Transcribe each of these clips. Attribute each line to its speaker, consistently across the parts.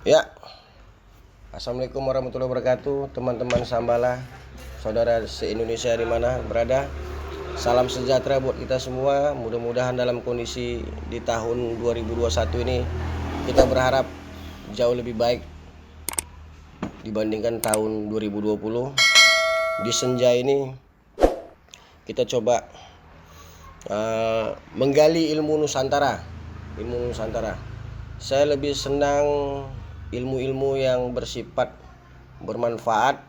Speaker 1: Ya, Assalamualaikum warahmatullahi wabarakatuh, teman-teman Sambala, saudara se-Indonesia di mana berada. Salam sejahtera buat kita semua. Mudah-mudahan dalam kondisi di tahun 2021 ini kita berharap jauh lebih baik dibandingkan tahun 2020. Di senja ini kita coba menggali ilmu Nusantara. Saya lebih senang ilmu-ilmu yang bersifat bermanfaat,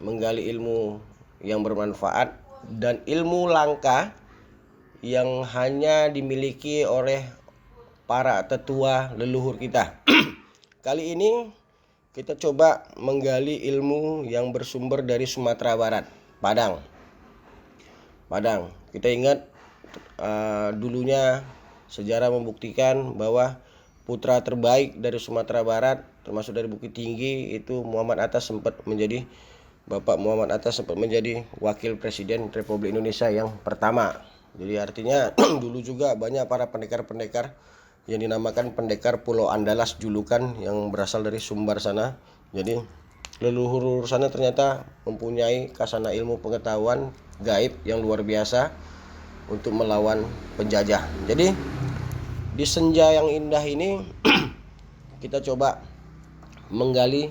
Speaker 1: menggali ilmu yang bermanfaat dan ilmu langka yang hanya dimiliki oleh para tetua leluhur kita. Kali ini kita coba menggali ilmu yang bersumber dari Sumatera Barat, Padang. Kita ingat dulunya sejarah membuktikan bahwa putra terbaik dari Sumatera Barat, termasuk dari Bukit Tinggi, itu Bapak Muhammad Atta sempat menjadi wakil presiden Republik Indonesia yang pertama. Jadi artinya dulu juga banyak para pendekar-pendekar yang dinamakan pendekar Pulau Andalas julukan yang berasal dari Sumbar sana. Jadi leluhur sana ternyata mempunyai kasana ilmu pengetahuan gaib yang luar biasa untuk melawan penjajah. Jadi di senja yang indah ini kita coba menggali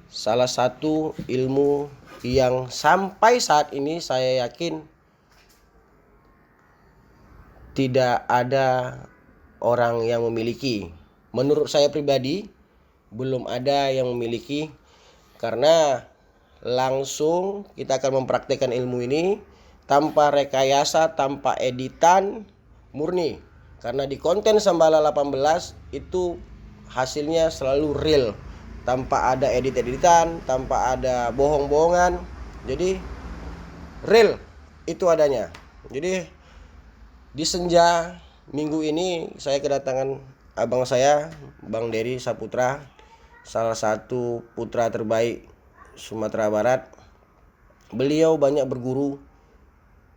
Speaker 1: salah satu ilmu yang sampai saat ini saya yakin tidak ada orang yang memiliki. Menurut saya pribadi belum ada yang memiliki, karena langsung kita akan mempraktekkan ilmu ini tanpa rekayasa, tanpa editan, murni. Karena di konten Sambala 18 itu hasilnya selalu real, tanpa ada edit-editan, tanpa ada bohong-bohongan. Jadi real itu adanya. Jadi di senja minggu ini saya kedatangan abang saya, Bang Dery Saputra, salah satu putra terbaik Sumatera Barat. Beliau banyak berguru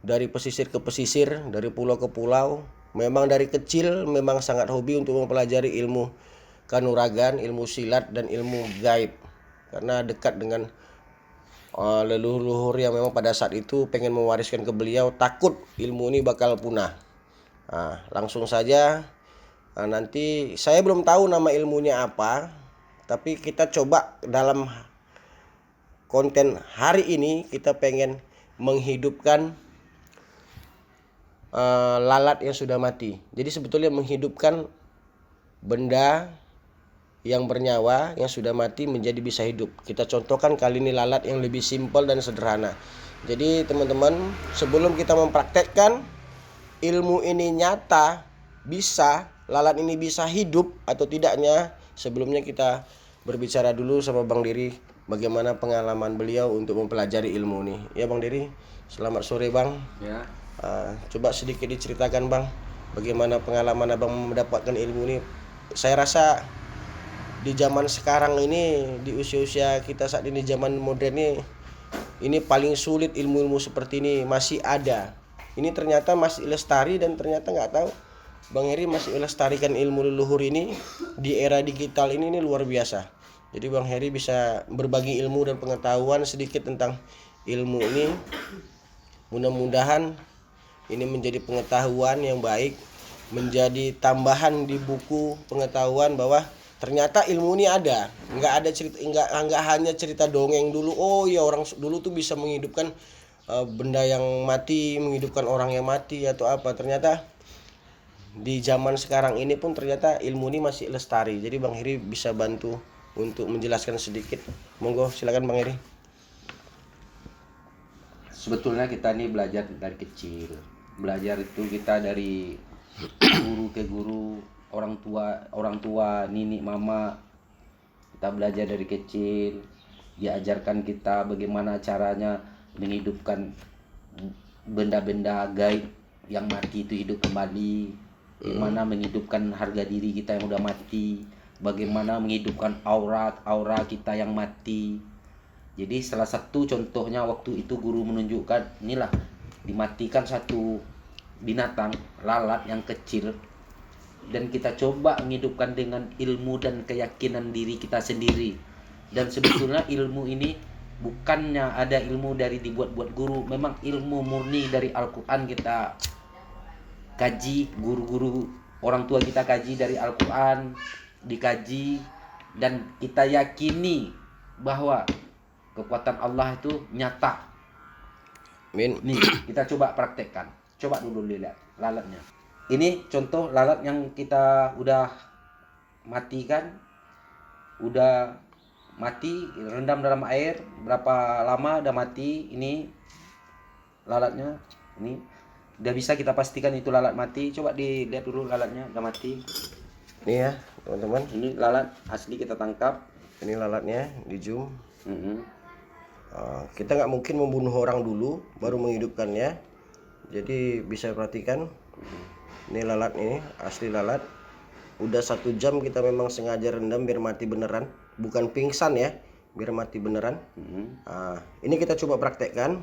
Speaker 1: dari pesisir ke pesisir, dari pulau ke pulau. Memang dari kecil memang sangat hobi untuk mempelajari ilmu kanuragan, ilmu silat dan ilmu gaib. Karena dekat dengan leluhur yang memang pada saat itu pengen mewariskan ke beliau, takut ilmu ini bakal punah. Langsung saja, nanti saya belum tahu nama ilmunya apa, tapi kita coba dalam konten hari ini kita pengen menghidupkan lalat yang sudah mati. Jadi sebetulnya menghidupkan benda yang bernyawa yang sudah mati menjadi bisa hidup. Kita contohkan kali ini lalat yang lebih simpel dan sederhana. Jadi teman-teman, sebelum kita mempraktekkan ilmu ini nyata, lalat ini bisa hidup atau tidaknya, sebelumnya kita berbicara dulu sama Bang Dery bagaimana pengalaman beliau untuk mempelajari ilmu ini. Ya Bang Dery, selamat sore Bang.
Speaker 2: Ya.
Speaker 1: Coba sedikit diceritakan Bang, bagaimana pengalaman Abang mendapatkan ilmu ini. Saya rasa di zaman sekarang ini, di usia-usia kita saat ini, zaman modern ini paling sulit ilmu-ilmu seperti ini masih ada. Ini ternyata masih lestari dan ternyata nggak tahu Bang Heri masih melestarikan ilmu leluhur ini di era digital ini luar biasa. Jadi Bang Heri bisa berbagi ilmu dan pengetahuan sedikit tentang ilmu ini. Mudah-mudahan ini menjadi pengetahuan yang baik, menjadi tambahan di buku pengetahuan bahwa ternyata ilmu ini ada. Enggak hanya cerita dongeng dulu. Oh ya, orang dulu tuh bisa menghidupkan benda yang mati, menghidupkan orang yang mati atau apa. Ternyata di zaman sekarang ini pun ternyata ilmu ini masih lestari. Jadi Bang Heri bisa bantu untuk menjelaskan sedikit. Monggo silakan Bang Heri.
Speaker 2: Sebetulnya kita ini belajar dari kecil. Belajar itu kita dari guru ke guru, orang tua, nini, mama. Kita belajar dari kecil, diajarkan kita bagaimana caranya menghidupkan benda-benda gaib yang mati itu hidup kembali. Bagaimana menghidupkan harga diri kita yang udah mati, bagaimana menghidupkan aura kita yang mati. Jadi salah satu contohnya waktu itu guru menunjukkan, inilah dimatikan satu binatang lalat yang kecil dan kita coba menghidupkan dengan ilmu dan keyakinan diri kita sendiri. Dan sebetulnya ilmu ini bukannya ada ilmu dari dibuat-buat guru, memang ilmu murni dari Al-Quran kita kaji, guru-guru orang tua kita kaji dari Al-Quran, dikaji, dan kita yakini bahwa kekuatan Allah itu nyata.
Speaker 1: Min.
Speaker 2: Nih, kita coba praktekkan. Coba dulu lihat lalatnya. Ini contoh lalat yang kita udah matikan, udah mati, rendam dalam air, berapa lama udah mati. Ini lalatnya, ini udah bisa kita pastikan itu lalat mati. Coba dilihat dulu lalatnya udah mati.
Speaker 1: Nih ya teman-teman,
Speaker 2: Ini lalat asli kita tangkap.
Speaker 1: ini lalatnya di zoom.
Speaker 2: Mhm.
Speaker 1: Kita nggak mungkin membunuh orang dulu baru menghidupkannya, jadi bisa perhatikan ini lalat, ini asli lalat. Udah 1 jam kita memang sengaja rendam biar mati beneran, bukan pingsan ya, biar mati beneran. Ini kita coba praktekkan.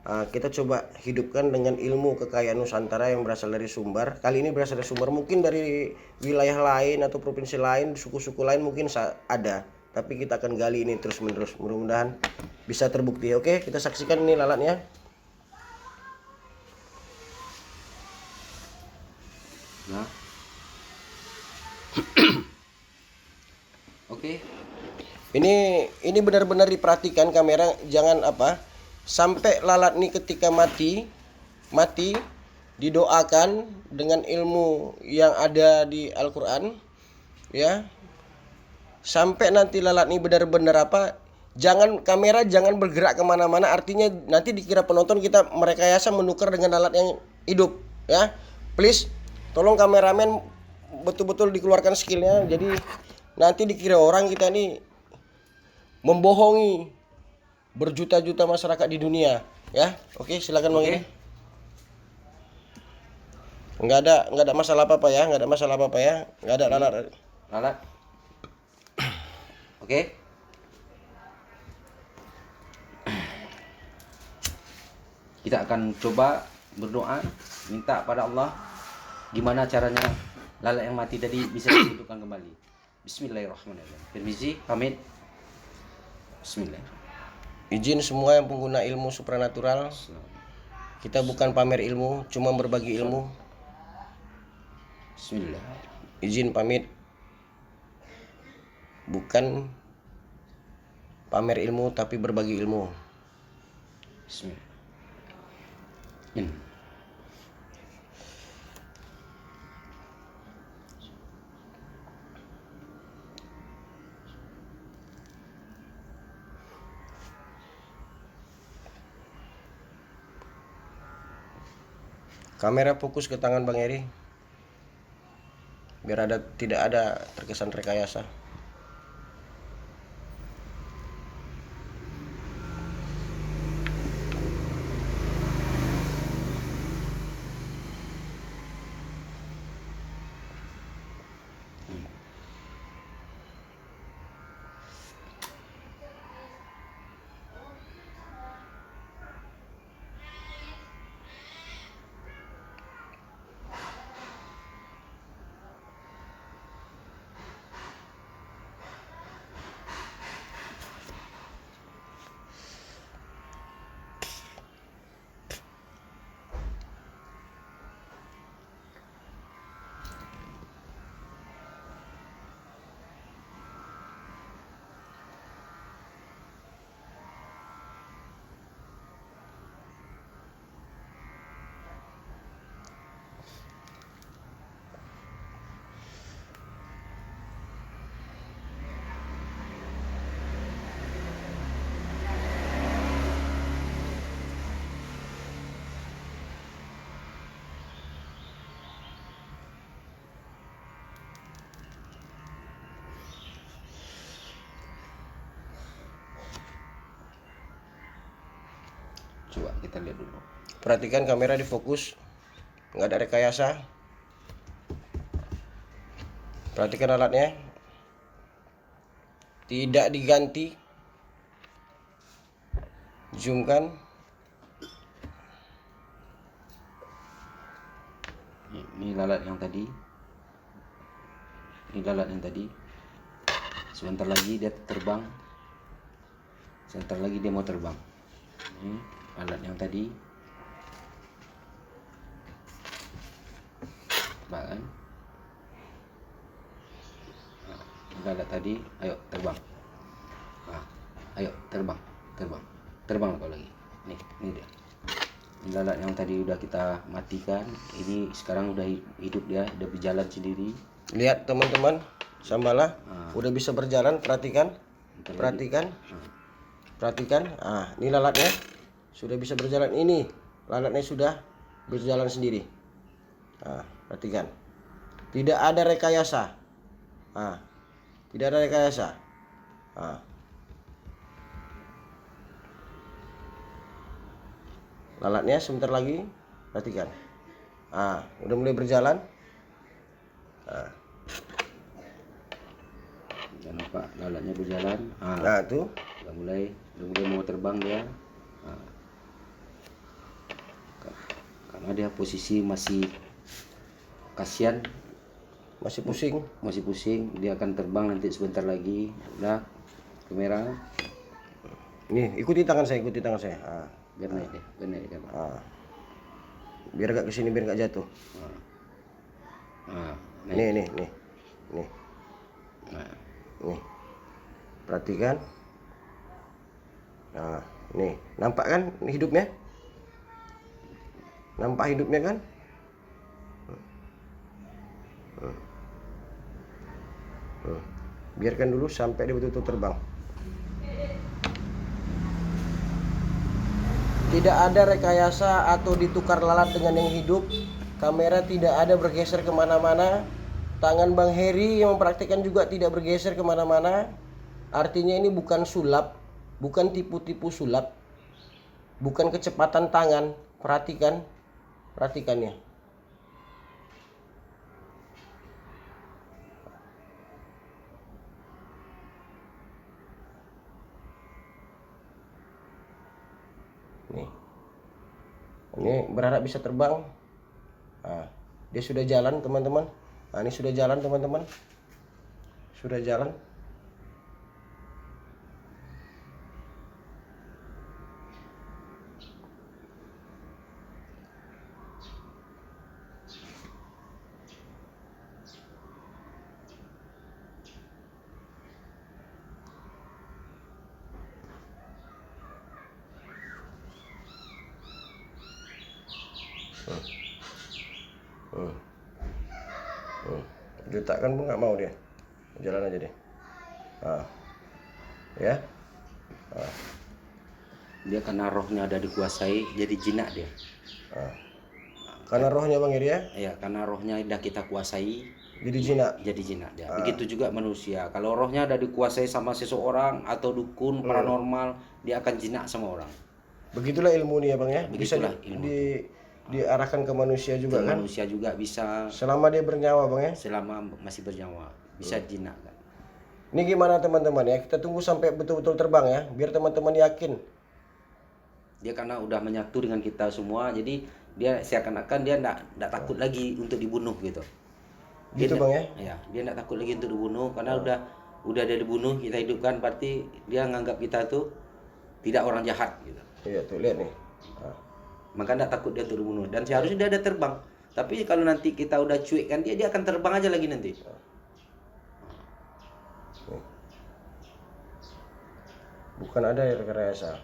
Speaker 1: Kita coba hidupkan dengan ilmu kekayaan Nusantara yang berasal dari Sumbar. Kali ini berasal dari Sumbar, mungkin dari wilayah lain atau provinsi lain, suku-suku lain mungkin ada. Tapi kita akan gali ini terus menerus. Mudah-mudahan bisa terbukti. Oke, kita saksikan ini lalatnya.
Speaker 2: Nah. Oke.
Speaker 1: Ini benar-benar diperhatikan kamera, jangan sampai lalat ini ketika mati didoakan dengan ilmu yang ada di Al-Qur'an ya. Sampai nanti lalat ini benar-benar kamera jangan bergerak kemana-mana, artinya nanti dikira penonton kita merekayasa menukar dengan lalat yang hidup ya. Please tolong kameramen betul-betul dikeluarkan skillnya, jadi nanti dikira orang kita ini membohongi berjuta-juta masyarakat di dunia ya. Oke, silakan Bang. Ini nggak ada masalah apa-apa ya, nggak ada
Speaker 2: Lalat. Oke. Kita akan coba berdoa, minta pada Allah gimana caranya lalat yang mati tadi bisa dihidupkan kembali. Bismillahirrahmanirrahim. Permisi, pamit. Bismillahirrahmanirrahim.
Speaker 1: Izin semua yang pengguna ilmu supranatural, kita bukan pamer ilmu, cuma berbagi ilmu.
Speaker 2: Bismillah.
Speaker 1: Izin pamit, bukan pamer ilmu tapi berbagi ilmu.
Speaker 2: Bismillah. Ini.
Speaker 1: Kamera fokus ke tangan Bang Eri, biar tidak ada terkesan rekayasa.
Speaker 2: Coba kita lihat dulu.
Speaker 1: Perhatikan kamera difokus, nggak ada rekayasa. Perhatikan alatnya, tidak diganti. Zoomkan.
Speaker 2: Ini lalat yang tadi. Ini lalat yang tadi. Sebentar lagi dia terbang. Sebentar lagi dia mau terbang. Ini lalat yang tadi. Terbang kan? Nah, lalat tadi, ayo terbang. Nah, ayo terbang, terbang, terbang kau lagi. Ini dia. Ini lalat yang tadi udah kita matikan. Ini sekarang udah hidup, dia udah berjalan sendiri.
Speaker 1: Lihat teman-teman, Sambala udah bisa berjalan. Perhatikan,
Speaker 2: Bentar
Speaker 1: perhatikan, perhatikan. Ini lalatnya sudah bisa berjalan. Ini lalatnya sudah berjalan sendiri. Perhatikan, tidak ada rekayasa. Tidak ada rekayasa. Lalatnya sebentar lagi, perhatikan. Udah mulai berjalan.
Speaker 2: Jangan lupa lalatnya berjalan.
Speaker 1: Tuh.
Speaker 2: Udah mulai mau terbang dia. Karena dia posisi masih kasihan,
Speaker 1: Masih pusing.
Speaker 2: dia akan terbang nanti sebentar lagi. Udah kamera,
Speaker 1: Nih, ikuti tangan saya.
Speaker 2: biar naik deh, biar naik kan.
Speaker 1: Biar gak kesini, biar gak jatuh.
Speaker 2: Naik.
Speaker 1: Nih. Nih. Perhatikan. Nih, nampak kan hidupnya? Nampak hidupnya kan? Biarkan dulu sampai dia betul-betul terbang. Tidak ada rekayasa atau ditukar lalat dengan yang hidup. Kamera tidak ada bergeser kemana-mana. Tangan Bang Heri yang mempraktikkan juga tidak bergeser kemana-mana. Artinya ini bukan sulap, bukan tipu-tipu sulap, bukan kecepatan tangan. Perhatikannya. Ini berharap bisa terbang. Dia sudah jalan teman-teman. Ini sudah jalan teman-teman. Sudah jalan. Letakkan pun nggak mau dia. Jalan aja deh. Ya.
Speaker 2: Dia karena rohnya ada dikuasai, jadi jinak dia.
Speaker 1: Karena rohnya Bang Heri ya?
Speaker 2: Ya, karena rohnya udah kita kuasai,
Speaker 1: Jadi jinak.
Speaker 2: jadi jinak dia. Begitu juga manusia. Kalau rohnya ada dikuasai sama seseorang atau dukun paranormal, dia akan jinak sama orang.
Speaker 1: Begitulah ilmu nih ya Bang ya. Bisa
Speaker 2: Begitulah ilmu.
Speaker 1: diarahkan ke manusia juga
Speaker 2: Ke
Speaker 1: kan?
Speaker 2: manusia juga bisa,
Speaker 1: Selama dia bernyawa Bang ya.
Speaker 2: selama masih bernyawa, bisa jinak kan.
Speaker 1: Ini gimana teman-teman ya? Kita tunggu sampai betul-betul terbang ya, biar teman-teman yakin.
Speaker 2: Dia karena udah menyatu dengan kita semua, jadi dia seakan-akan dia enggak takut lagi untuk dibunuh gitu.
Speaker 1: Gitu Bang ya?
Speaker 2: Ya, dia enggak takut lagi untuk dibunuh karena udah dia dibunuh, kita hidupkan, berarti dia nganggap kita tuh tidak orang jahat gitu.
Speaker 1: Iya tuh, lihat nih.
Speaker 2: Maka enggak takut dia untuk dibunuh, dan seharusnya dia ada terbang. Tapi kalau nanti kita udah cuekkan dia akan terbang aja lagi nanti.
Speaker 1: Bukan ada rekayasa.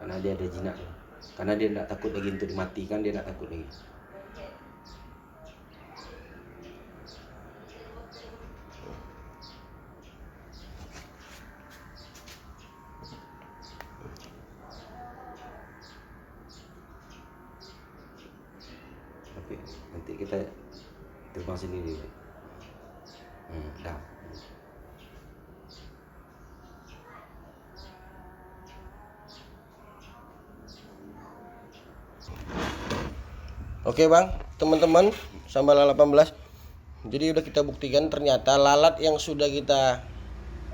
Speaker 2: Karena dia ada jinak, karena dia tidak takut lagi untuk dimatikan, dia tidak takut lagi. Tapi nanti kita terbang sendiri. Dah.
Speaker 1: Oke bang, teman-teman, Sambala 18. Jadi udah kita buktikan ternyata lalat yang sudah kita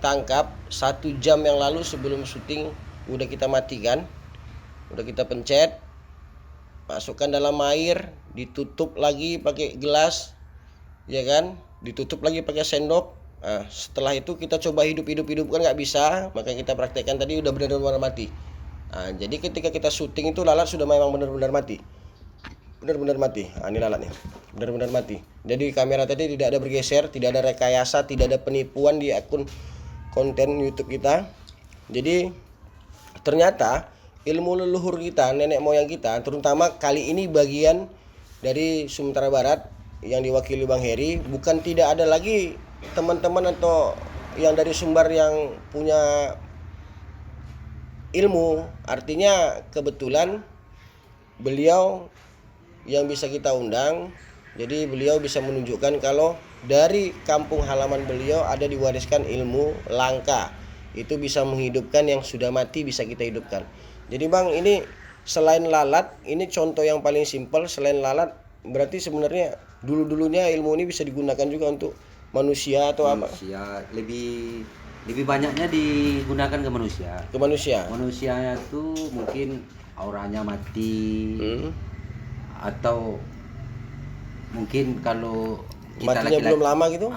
Speaker 1: tangkap 1 jam yang lalu sebelum syuting udah kita matikan, udah kita pencet, masukkan dalam air, ditutup lagi pakai gelas, ya kan, ditutup lagi pakai sendok. Nah, setelah itu kita coba hidup kan nggak bisa, maka kita praktekkan tadi udah benar-benar mati. Nah, jadi ketika kita syuting itu lalat sudah memang benar-benar mati. Benar-benar mati. Nah, ini lalat nih. Benar-benar mati. Jadi kamera tadi tidak ada bergeser, tidak ada rekayasa, tidak ada penipuan di akun konten YouTube kita. Jadi ternyata ilmu leluhur kita, nenek moyang kita, terutama kali ini bagian dari Sumatera Barat yang diwakili Bang Heri, bukan tidak ada lagi teman-teman atau yang dari Sumbar yang punya ilmu. Artinya kebetulan beliau yang bisa kita undang. Jadi beliau bisa menunjukkan kalau dari kampung halaman beliau ada diwariskan ilmu langka. Itu bisa menghidupkan yang sudah mati, bisa kita hidupkan. Jadi bang, ini selain lalat, ini contoh yang paling simpel. Selain lalat, berarti sebenarnya dulu-dulunya ilmu ini bisa digunakan juga untuk manusia atau apa?
Speaker 2: Manusia lebih banyaknya digunakan ke manusia.
Speaker 1: Ke manusia.
Speaker 2: Manusianya tuh mungkin auranya mati, atau mungkin kalau kita
Speaker 1: Matinya
Speaker 2: laki-laki,
Speaker 1: belum lama gitu?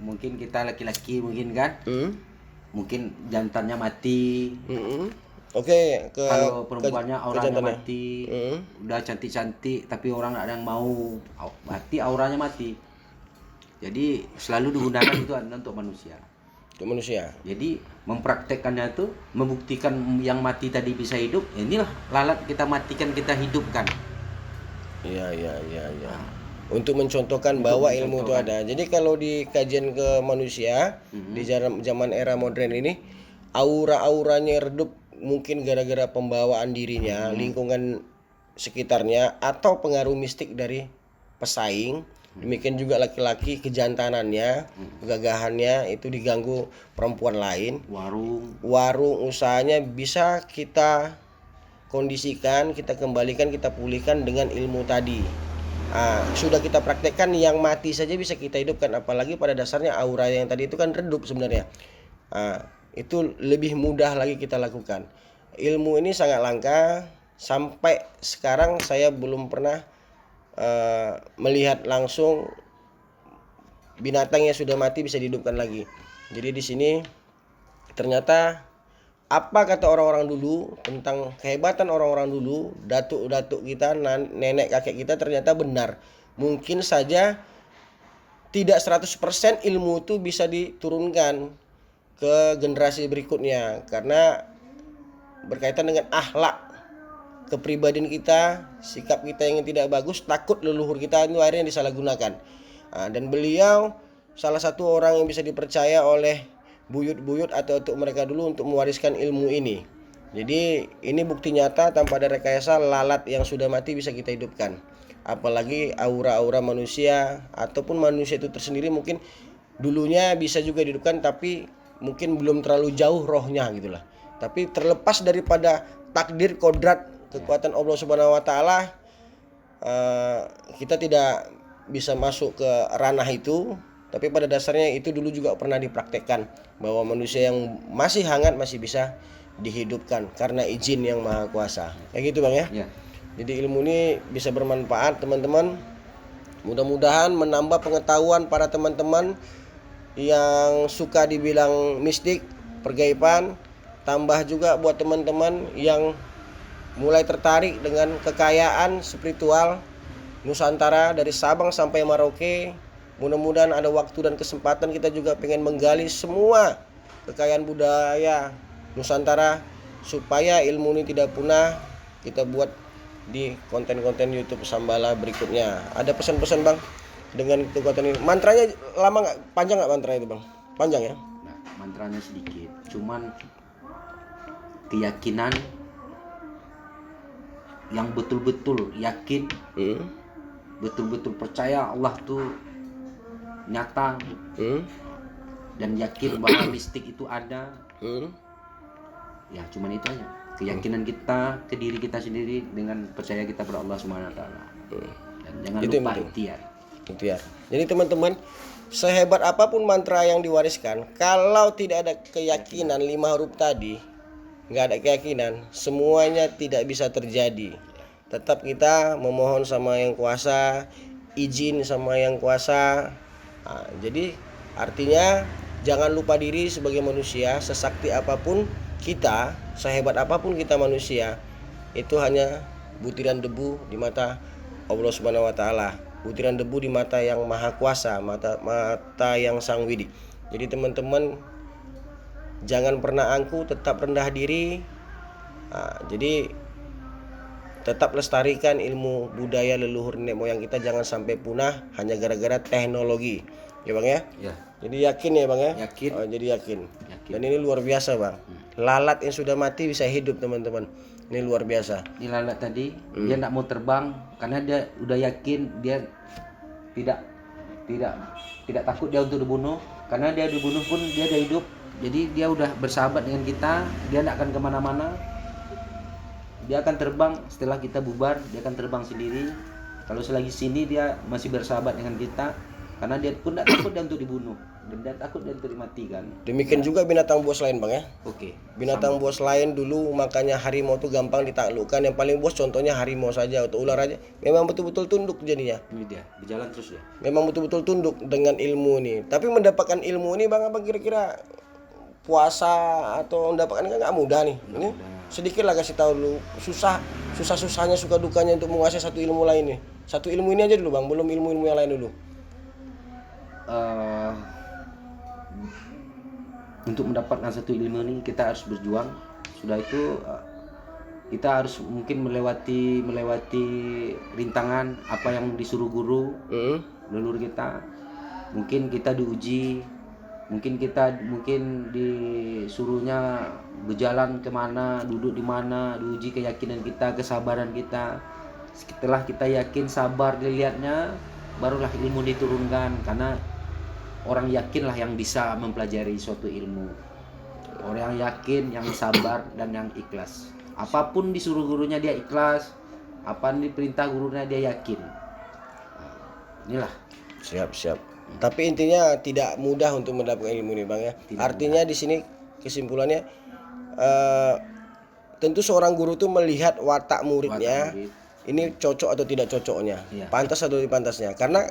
Speaker 2: Mungkin kita laki-laki mungkin kan, mungkin jantannya mati.
Speaker 1: Oke,
Speaker 2: Kalau perempuannya auranya
Speaker 1: jantannya.
Speaker 2: mati, udah cantik-cantik tapi orang nggak ada yang mau, mati auranya mati. Jadi selalu digunakan itu untuk manusia.
Speaker 1: Untuk manusia.
Speaker 2: Jadi mempraktekkannya itu membuktikan yang mati tadi bisa hidup. Inilah lalat kita matikan, kita hidupkan.
Speaker 1: Iya. Untuk mencontohkan bahwa ilmu itu ada. Jadi kalau di kajian ke manusia di zaman era modern ini, aura-auranya redup mungkin gara-gara pembawaan dirinya, lingkungan sekitarnya, atau pengaruh mistik dari pesaing. Demikian juga laki-laki kejantanannya, gagahannya itu diganggu perempuan lain. Warung usahanya bisa kita kondisikan, kita kembalikan, kita pulihkan dengan ilmu tadi. Sudah kita praktekkan, yang mati saja bisa kita hidupkan, apalagi pada dasarnya aura yang tadi itu kan redup sebenarnya. Itu lebih mudah lagi kita lakukan. Ilmu ini sangat langka, sampai sekarang saya belum pernah melihat langsung binatang yang sudah mati bisa dihidupkan lagi. Jadi di sini ternyata apa kata orang-orang dulu tentang kehebatan orang-orang dulu, datuk-datuk kita, nenek kakek kita, ternyata benar. Mungkin saja tidak 100% ilmu itu bisa diturunkan ke generasi berikutnya, karena berkaitan dengan akhlak, kepribadian kita, sikap kita yang tidak bagus, takut leluhur kita itu akhirnya disalahgunakan. Dan beliau salah satu orang yang bisa dipercaya oleh buyut-buyut atau untuk mereka dulu untuk mewariskan ilmu ini. Jadi ini bukti nyata tanpa ada rekayasa, lalat yang sudah mati bisa kita hidupkan. Apalagi aura-aura manusia ataupun manusia itu tersendiri mungkin dulunya bisa juga dihidupkan, tapi mungkin belum terlalu jauh rohnya gitulah. Tapi terlepas daripada takdir, kodrat, kekuatan Allah Subhanahu wa taala, kita tidak bisa masuk ke ranah itu. Tapi pada dasarnya itu dulu juga pernah dipraktekkan, bahwa manusia yang masih hangat masih bisa dihidupkan karena izin yang maha kuasa. Kayak gitu bang ya. Jadi ilmu ini bisa bermanfaat teman-teman. Mudah-mudahan menambah pengetahuan para teman-teman yang suka dibilang mistik, pergaiban. Tambah juga buat teman-teman yang mulai tertarik dengan kekayaan spiritual Nusantara dari Sabang sampai Merauke. Mudah-mudahan ada waktu dan kesempatan kita juga pengen menggali semua kekayaan budaya Nusantara supaya ilmu ini tidak punah. Kita buat di konten-konten YouTube Sambala berikutnya. Ada pesan-pesan bang dengan kekuatan ini? Mantranya lama nggak? Panjang nggak mantra itu bang? Panjang ya?
Speaker 2: Nah, mantranya sedikit, cuman keyakinan yang betul-betul yakin, betul-betul percaya Allah tuh nyata, dan yakin bahwa mistik itu ada. Ya cuman itu aja. keyakinan kita ke diri kita sendiri dengan percaya kita pada Allah Subhanahu wa taala. Dan jangan
Speaker 1: Itu yang
Speaker 2: lupa
Speaker 1: penting.
Speaker 2: ikhtiar.
Speaker 1: Ikhtiar. Jadi teman-teman, sehebat apapun mantra yang diwariskan, kalau tidak ada keyakinan 5 huruf tadi, nggak ada keyakinan, semuanya tidak bisa terjadi. Tetap kita memohon sama yang kuasa, izin sama yang kuasa. Nah, jadi artinya jangan lupa diri sebagai manusia, sesakti apapun kita, sehebat apapun kita manusia, itu hanya butiran debu di mata Allah Subhanahu wa taala. Butiran debu di mata yang maha kuasa, mata yang sang widi. Jadi teman-teman, jangan pernah angkuh, tetap rendah diri. Nah, jadi tetap lestarikan ilmu budaya leluhur nenek moyang kita, jangan sampai punah hanya gara-gara teknologi. Ya Bang ya?
Speaker 2: Ya,
Speaker 1: Jadi yakin ya Bang ya?
Speaker 2: Yakin.
Speaker 1: Oh, jadi yakin.
Speaker 2: Yakin.
Speaker 1: Dan ini luar biasa Bang. Lalat yang sudah mati bisa hidup teman-teman. Ini luar biasa.
Speaker 2: di lalat tadi dia tidak mau terbang karena dia udah yakin dia tidak tidak takut dia untuk dibunuh, karena dia dibunuh pun dia ada hidup. Jadi dia udah bersahabat dengan kita, dia tidak akan kemana-mana. Dia akan terbang setelah kita bubar, dia akan terbang sendiri. Kalau selagi sini dia masih bersahabat dengan kita, karena dia pun tidak takut dia untuk dibunuh dan dia takut dia untuk dimatikan.
Speaker 1: Demikian juga binatang buas lain Bang ya.
Speaker 2: Oke.
Speaker 1: Binatang buas lain dulu makanya harimau tuh gampang ditaklukkan. Yang paling buas contohnya harimau saja atau ular aja. Memang betul-betul tunduk jadinya.
Speaker 2: Ini dia berjalan terus ya.
Speaker 1: Memang betul-betul tunduk dengan ilmu ini. Tapi mendapatkan ilmu ini Bang, apa kira-kira puasa atau mendapatkan nggak mudah nih. Ini sedikit lah kasih tahu dulu. Susahnya suka dukanya untuk menguasai satu ilmu lain nih. Satu ilmu ini aja dulu Bang, belum ilmu-ilmu yang lain dulu.
Speaker 2: Untuk mendapatkan satu ilmu ini kita harus berjuang. Sudah itu kita harus mungkin melewati rintangan apa yang disuruh guru leluhur kita. Mungkin kita diuji, mungkin disuruhnya berjalan kemana, duduk di mana, diuji keyakinan kita, kesabaran kita. Setelah kita yakin, sabar dilihatnya, barulah ilmu diturunkan. Karena orang yakinlah yang bisa mempelajari suatu ilmu. Orang yang yakin, yang sabar dan yang ikhlas. Apapun disuruh gurunya dia ikhlas, apapun diperintah gurunya dia yakin. Nah, inilah.
Speaker 1: Siap. Tapi intinya tidak mudah untuk mendapatkan ilmu ini Bang ya. Artinya di sini kesimpulannya tentu seorang guru tuh melihat watak muridnya, ini cocok atau tidak cocoknya, pantas atau tidak pantasnya. Karena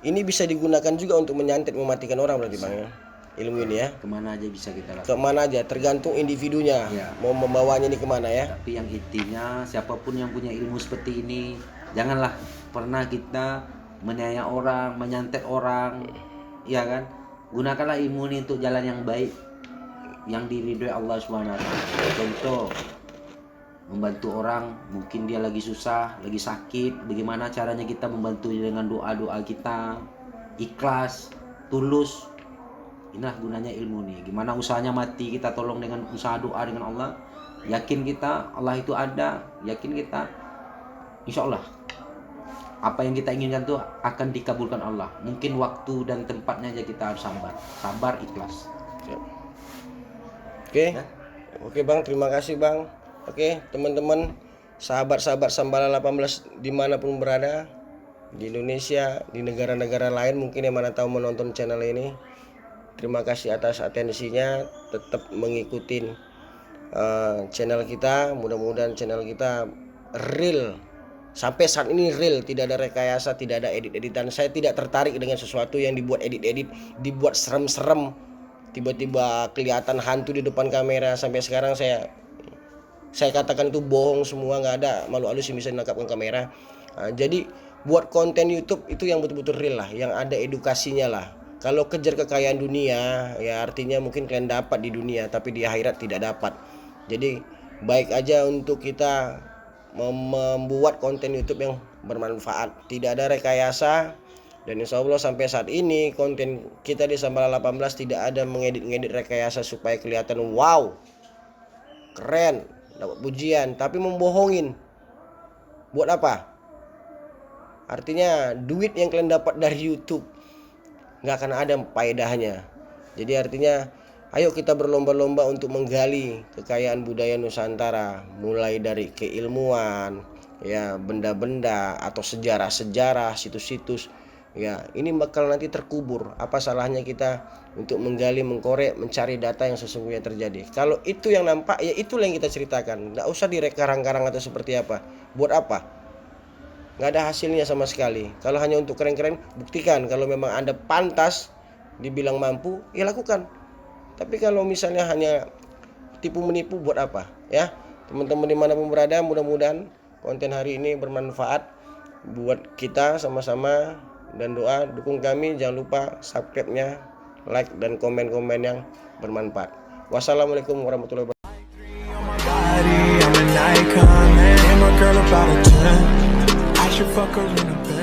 Speaker 1: ini bisa digunakan juga untuk menyantet, mematikan orang berarti Bang ya. Ilmu ini ya.
Speaker 2: Kemana aja bisa kita lakukan.
Speaker 1: Kemana aja, tergantung individunya mau membawanya ini kemana ya.
Speaker 2: Tapi yang intinya siapapun yang punya ilmu seperti ini, janganlah pernah kita menanya orang, menyantet orang, ya kan? Gunakanlah ilmu ini untuk jalan yang baik, yang diridhoi Allah Subhanahu wa taala. Contoh, membantu orang, mungkin dia lagi susah, lagi sakit, bagaimana caranya kita membantu dengan doa-doa kita, ikhlas, tulus. Inilah gunanya ilmu nih. Gimana usahanya mati, kita tolong dengan usaha doa dengan Allah. Yakin kita Allah itu ada, yakin kita insya Allah apa yang kita inginkan tuh akan dikabulkan Allah. Mungkin waktu dan tempatnya aja kita harus sabar, ikhlas.
Speaker 1: Oke Bang, terima kasih Bang. Oke teman-teman, sahabat-sahabat Sambala 18 dimanapun berada, di Indonesia, di negara-negara lain mungkin yang mana tahu menonton channel ini, terima kasih atas atensinya. Tetap mengikuti channel kita. Mudah-mudahan channel kita real. Sampai saat ini real, tidak ada rekayasa, tidak ada edit-editan. Saya tidak tertarik dengan sesuatu yang dibuat edit-edit, dibuat serem-serem, tiba-tiba kelihatan hantu di depan kamera. Sampai sekarang saya katakan itu bohong semua, nggak ada malu halus yang bisa menangkapkan kamera. Jadi buat konten YouTube itu yang betul-betul real lah, yang ada edukasinya lah. Kalau kejar kekayaan dunia, ya artinya mungkin kalian dapat di dunia, tapi di akhirat tidak dapat. Jadi baik aja untuk kita membuat konten YouTube yang bermanfaat, tidak ada rekayasa. Dan insya Allah sampai saat ini konten kita di Sambala 18 tidak ada mengedit-ngedit rekayasa supaya kelihatan wow, keren, dapat pujian, tapi membohongin. Buat apa? Artinya duit yang kalian dapat dari YouTube nggak akan ada faedahnya. Jadi artinya Ayo kita berlomba-lomba untuk menggali kekayaan budaya Nusantara, mulai dari keilmuan, ya, benda-benda atau sejarah-sejarah, situs-situs. Ya, ini bakal nanti terkubur. Apa salahnya kita untuk menggali, mengkorek, mencari data yang sesungguhnya terjadi. Kalau itu yang nampak, ya itulah yang kita ceritakan. Nggak usah direk-karang-karang atau seperti apa. Buat apa? Nggak ada hasilnya sama sekali. Kalau hanya untuk keren-keren, buktikan. Kalau memang Anda pantas dibilang mampu, ya lakukan. Tapi kalau misalnya hanya tipu menipu, buat apa? Ya, teman-teman dimanapun berada, mudah-mudahan konten hari ini bermanfaat buat kita sama-sama, dan doa dukung kami. Jangan lupa subscribe-nya, like dan komen-komen yang bermanfaat. Wassalamualaikum warahmatullahi wabarakatuh.
Speaker 3: I'm an icon, man. I'm a girl about a 10. I should fuck her in a bed.